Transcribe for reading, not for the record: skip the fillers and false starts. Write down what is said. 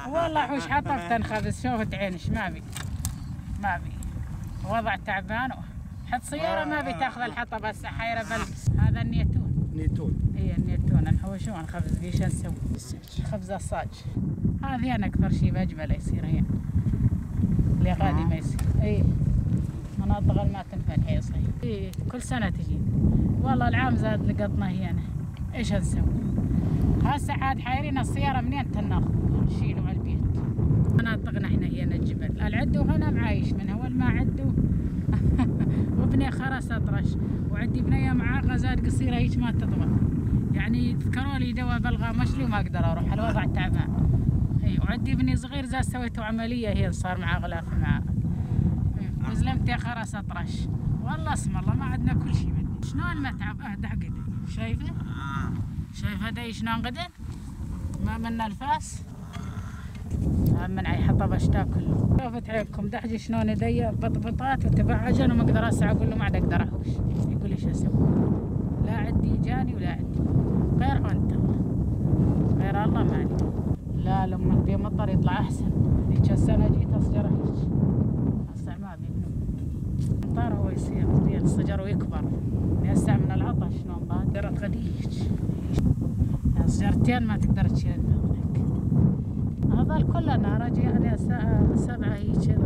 والله وش حطبت انخبز شوفت عينش ما بي وضع تعبان حط سيارة ما بي تاخذ الحطب هسه حيرة هذا النيتون اي النيتون نحوشه ونخبز بيه شو نسوي؟ خبز الصاج هذه انا اكثر شيء بجبله يصير هي اللي غادي ما يصير اي مناطق ما تنفع الحين صحيح اي كل سنة تجي والله العام زاد لقطنا هنا ايش نسوي؟ هسه عاد حايرين السيارة منين تناخذ نشيله على البيت مناطقنا احنا هنا الجبل العدو هنا معايش منها والما عدو وابني خرس اطرش وعندي بنيه معاقه زاد قصيره هيك ما تطول يعني ذكروا لي دواء بلغم مشلي وما اقدر اروح الوضع تعبان اي وعندي ابني صغير زاد سويته عمليه هي صار معاه غلاف معاه وزلمتي خرس اطرش والله اسم الله ما عندنا كل شيء بدي شلون متعب دعقد شايفه داي شلون قدر ما منا الفاس من عي حطب اشتاكل شوفت عينكم دحجي شلون يدي بطبطات وتبعجن وما اقدر اسعى اقول له ما عاد اقدر احوش يقول لي شو اسوي لا عندي جاني ولا عندي غير انت غير الله مالي لا لما بي مطر يطلع احسن هيك السنه جيت اصجر هيك هسه ما بي مطر هو يصير الصجر ويكبر هسه من العطش شلون بادرت غديج صجرتين ما تقدر تشيل هذا كلنا رجعنا الساعة 7 هيك